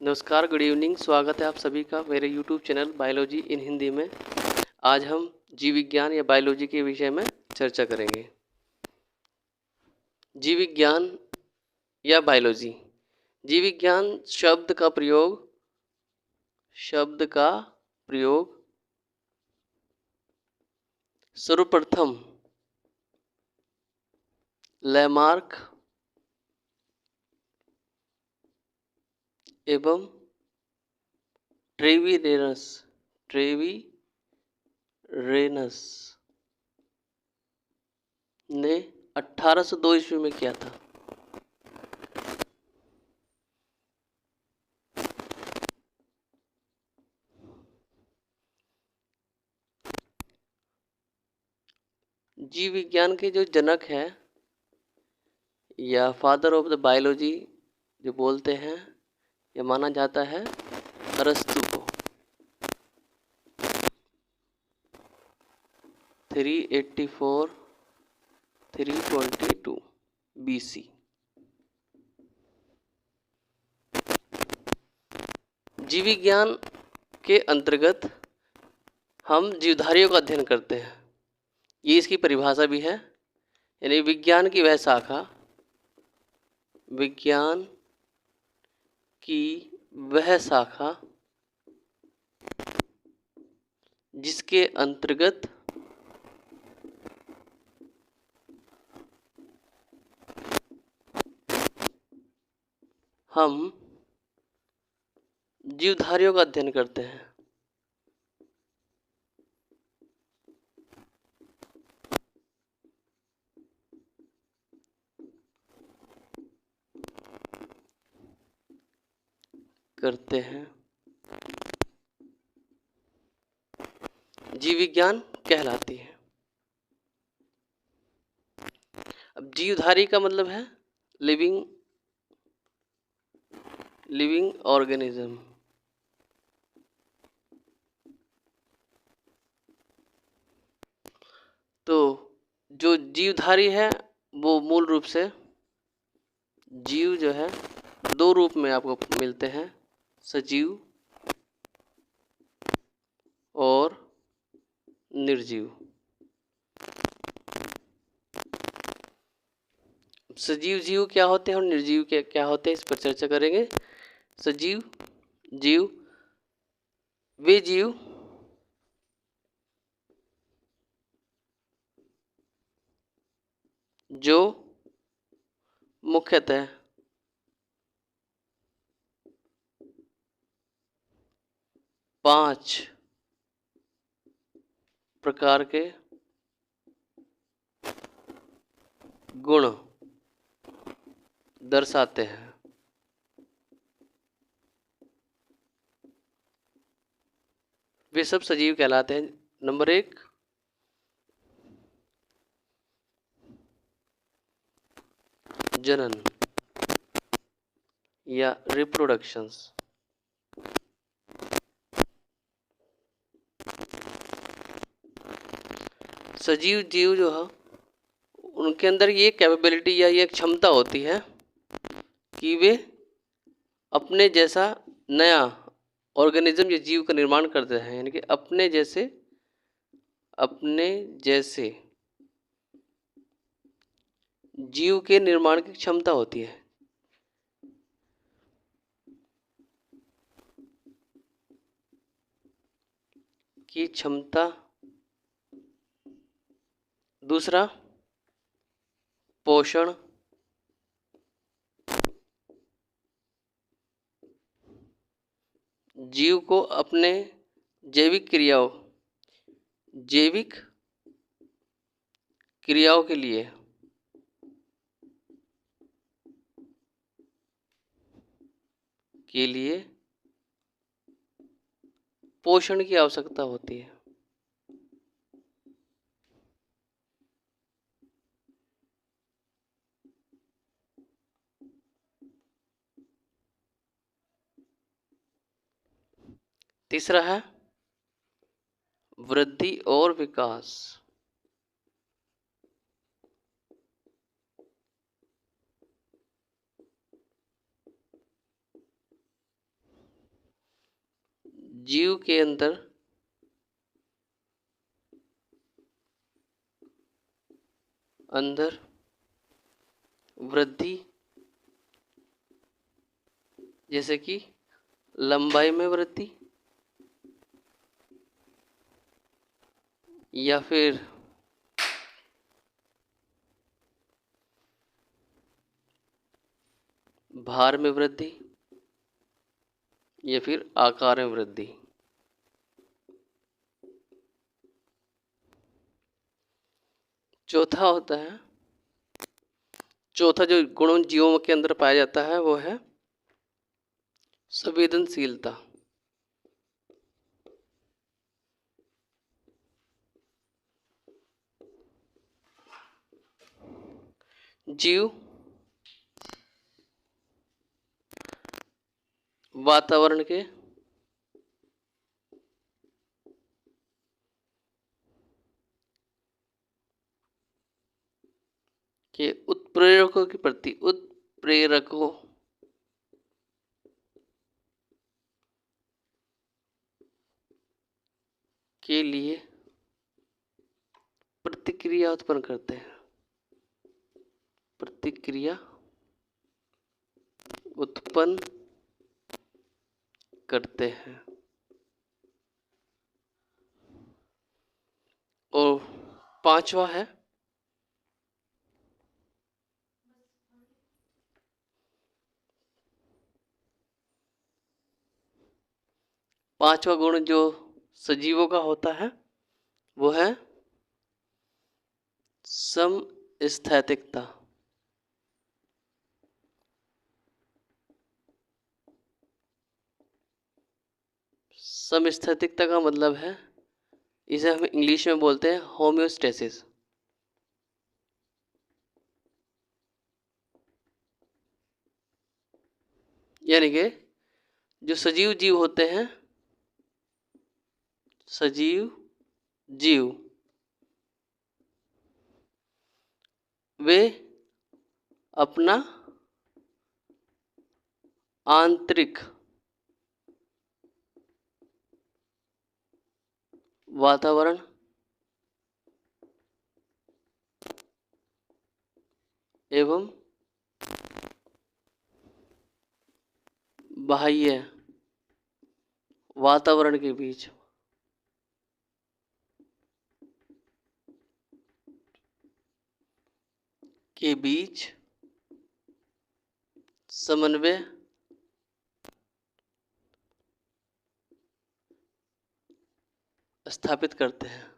नमस्कार, good evening. स्वागत है आप सभी का मेरे यूट्यूब चैनल बायोलॉजी इन हिंदी में। आज हम जीव विज्ञान या बायोलॉजी के विषय में चर्चा करेंगे। जीव विज्ञान या बायोलॉजी। जीव विज्ञान शब्द का प्रयोग सर्वप्रथम लैमार्क एवं ट्रेविरेनस ने 1802 ईस्वी में किया था। जीव विज्ञान के जो जनक हैं या फादर ऑफ द बायोलॉजी जो बोलते हैं, यह माना जाता है अरस्तु को। 384-322 BC। जीव विज्ञान के अंतर्गत हम जीवधारियों का अध्ययन करते हैं, ये इसकी परिभाषा भी है। यानी विज्ञान की वह शाखा जिसके अंतर्गत हम जीवधारियों का अध्ययन करते हैं। जीव विज्ञान कहलाती है। अब जीवधारी का मतलब है लिविंग ऑर्गेनिज्म। तो जो जीवधारी है वो मूल रूप से जीव जो है दो रूप में आपको मिलते हैं, सजीव और निर्जीव। सजीव जीव क्या होते हैं और निर्जीव क्या होते हैं, इस पर चर्चा करेंगे। सजीव जीव वे जीव जो मुख्यतः 5 प्रकार के गुण दर्शाते हैं। वे सब सजीव कहलाते हैं। नंबर 1, जनन या रिप्रोडक्शंस। सजीव जीव जो है उनके अंदर ये कैपेबिलिटी या ये क्षमता होती है कि वे अपने जैसा नया ऑर्गेनिज्म या जीव का निर्माण करते हैं। यानी कि अपने जैसे जीव के निर्माण की क्षमता होती है। दूसरा, पोषण। जीव को अपने जैविक क्रियाओं के लिए पोषण की आवश्यकता होती है। तीसरा है वृद्धि और विकास। जीव के अंदर वृद्धि, जैसे कि लंबाई में वृद्धि, या फिर भार में वृद्धि, या फिर आकार में वृद्धि। चौथा जो गुण जीवों के अंदर पाया जाता है वो है संवेदनशीलता। जीव वातावरण के उत्प्रेरकों के लिए प्रतिक्रिया उत्पन्न करते हैं। प्रतिक्रिया उत्पन्न करते हैं। और पांचवा गुण जो सजीवों का होता है वो है समस्थैतिकता। समस्थैतिकता का मतलब है, इसे हम इंग्लिश में बोलते हैं होम्योस्टेसिस। यानी कि जो सजीव जीव होते हैं, सजीव जीव वे अपना आंतरिक वातावरण एवं बाह्य वातावरण के बीच समन्वय स्थापित करते हैं।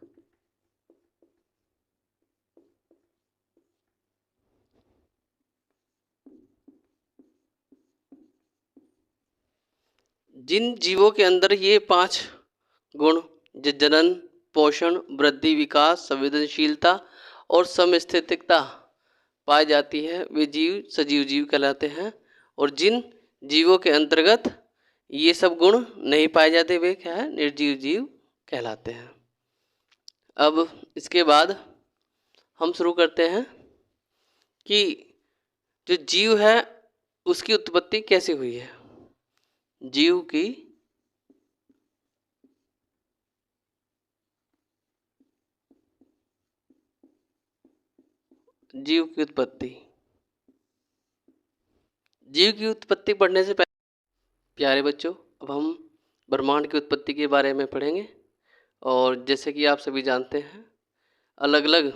जिन जीवों के अंदर ये 5 गुण, जनन, पोषण, वृद्धि, विकास, संवेदनशीलता और समस्थितिकता पाई जाती है, वे जीव सजीव जीव कहलाते हैं। और जिन जीवों के अंतर्गत ये सब गुण नहीं पाए जाते, वे क्या है, निर्जीव जीव कहलाते हैं। अब इसके बाद हम शुरू करते हैं कि जो जीव है उसकी उत्पत्ति कैसे हुई है। जीव की उत्पत्ति पढ़ने से पहले प्यारे बच्चों, अब हम ब्रह्मांड की उत्पत्ति के बारे में पढ़ेंगे। और जैसे कि आप सभी जानते हैं, अलग अलग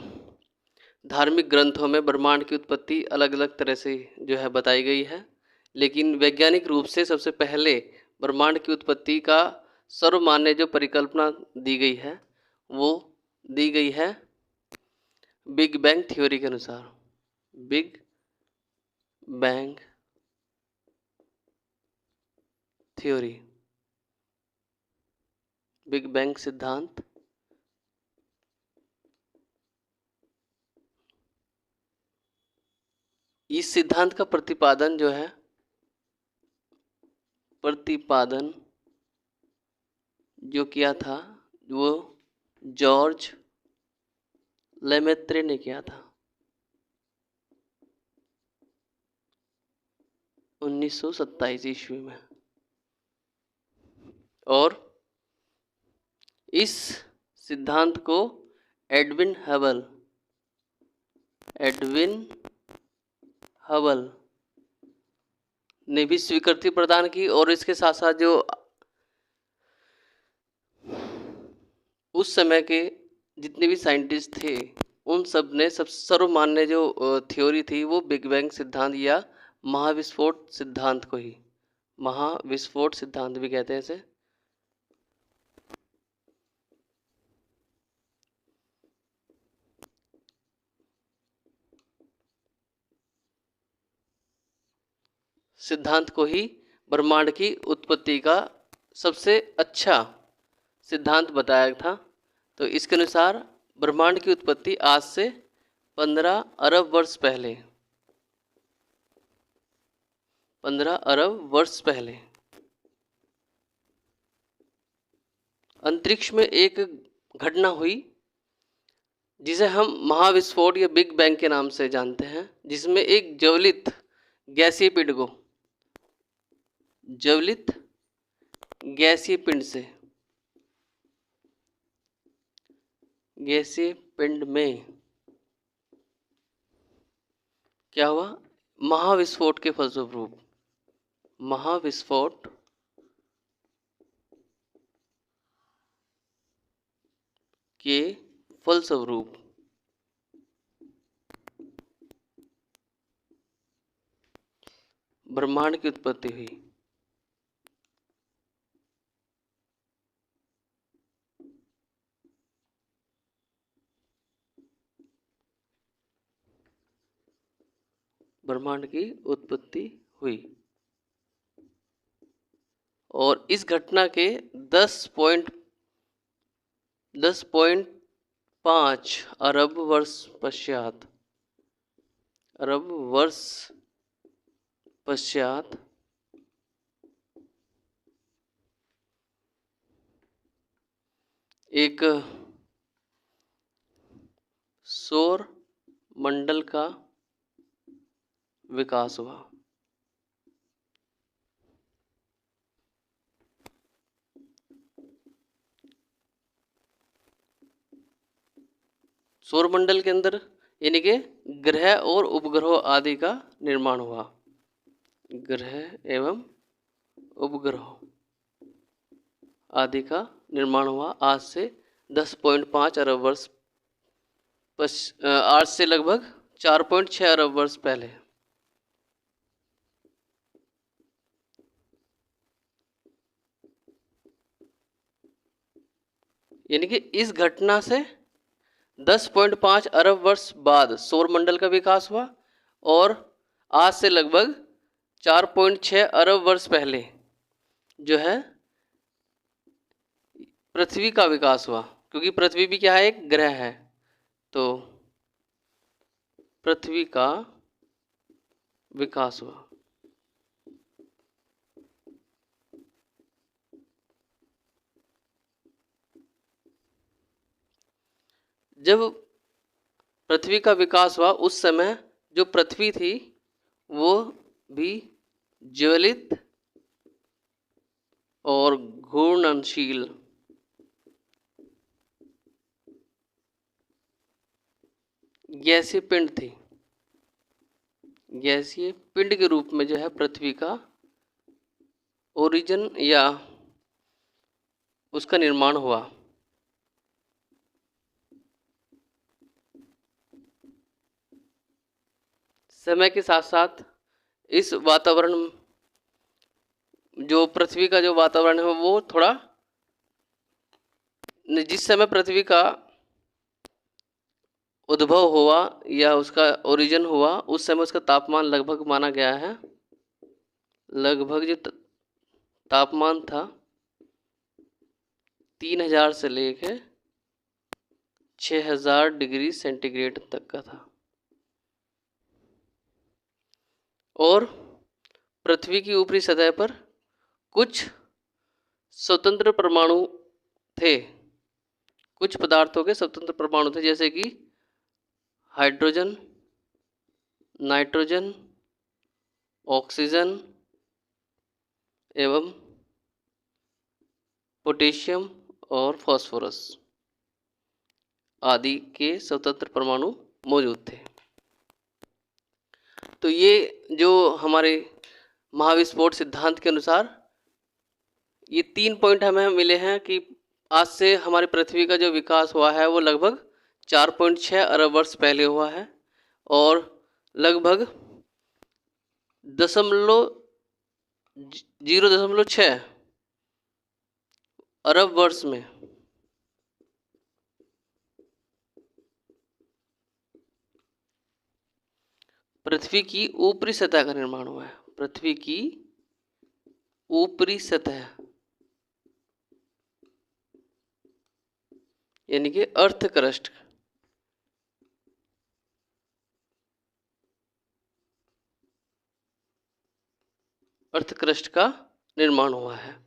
धार्मिक ग्रंथों में ब्रह्मांड की उत्पत्ति अलग अलग तरह से जो है बताई गई है, लेकिन वैज्ञानिक रूप से सबसे पहले ब्रह्मांड की उत्पत्ति का सर्वमान्य जो परिकल्पना दी गई है वो दी गई है बिग बैंग थ्योरी के अनुसार। Big bang theory, big bang सिद्धांत। इस सिद्धांत का प्रतिपादन जो किया था वो जॉर्ज लेमेत्रे ने किया था 1927 ईस्वी में। और इस सिद्धांत को एडविन हबल ने भी स्वीकृति प्रदान की। और इसके साथ साथ जो उस समय के जितने भी साइंटिस्ट थे उन सब ने सब सर्वमान्य जो थ्योरी थी वो बिग बैंग सिद्धांत या महाविस्फोट सिद्धांत को ही, महाविस्फोट सिद्धांत भी कहते हैं इसे, सिद्धांत को ही ब्रह्मांड की उत्पत्ति का सबसे अच्छा सिद्धांत बताया था। तो इसके अनुसार ब्रह्मांड की उत्पत्ति आज से 15 अरब वर्ष पहले 15 अरब वर्ष पहले अंतरिक्ष में एक घटना हुई जिसे हम महाविस्फोट या बिग बैंग के नाम से जानते हैं, जिसमें एक ज्वलित गैसीय पिंड को, ज्वलित गैसीय पिंड से, गैसीय पिंड में क्या हुआ, महाविस्फोट के फलस्वरूप, महाविस्फोट के फलस्वरूप ब्रह्मांड की उत्पत्ति हुई। ब्रह्मांड की उत्पत्ति हुई और इस घटना के 10.5 अरब वर्ष पश्चात एक सौर मंडल का विकास हुआ। सौरमंडल के अंदर यानी कि ग्रह और उपग्रह आदि का निर्माण हुआ। ग्रह एवं उपग्रह आदि का निर्माण हुआ आज से 10.5 अरब वर्ष आज से लगभग 4.6 अरब वर्ष पहले। यानी कि इस घटना से 10.5 अरब वर्ष बाद सौरमंडल का विकास हुआ और आज से लगभग 4.6 अरब वर्ष पहले जो है पृथ्वी का विकास हुआ, क्योंकि पृथ्वी भी क्या है, एक ग्रह है। तो पृथ्वी का विकास हुआ। जब पृथ्वी का विकास हुआ उस समय जो पृथ्वी थी वो भी ज्वलित और घूर्णनशील गैसीय पिंड थी। गैसीय पिंड के रूप में जो है पृथ्वी का ओरिजिन या उसका निर्माण हुआ। समय के साथ साथ इस वातावरण, जो पृथ्वी का जो वातावरण है वो थोड़ा, जिस समय पृथ्वी का उद्भव हुआ या उसका ओरिजिन हुआ उस समय उसका तापमान लगभग माना गया है, लगभग जो तापमान था 3000 से लेकर 6000 डिग्री सेंटीग्रेड तक का था। और पृथ्वी की ऊपरी सतह पर कुछ स्वतंत्र परमाणु थे, कुछ पदार्थों के स्वतंत्र परमाणु थे, जैसे कि हाइड्रोजन, नाइट्रोजन, ऑक्सीजन एवं पोटेशियम और फास्फोरस आदि के स्वतंत्र परमाणु मौजूद थे। तो ये जो हमारे महाविस्फोट सिद्धांत के अनुसार ये 3 पॉइंट हमें मिले हैं कि आज से हमारी पृथ्वी का जो विकास हुआ है वो लगभग 4.6 अरब वर्ष पहले हुआ है और लगभग 0.6 अरब वर्ष में पृथ्वी की ऊपरी सतह का निर्माण हुआ है। पृथ्वी की ऊपरी सतह यानी कि अर्थ क्रस्ट का निर्माण हुआ है।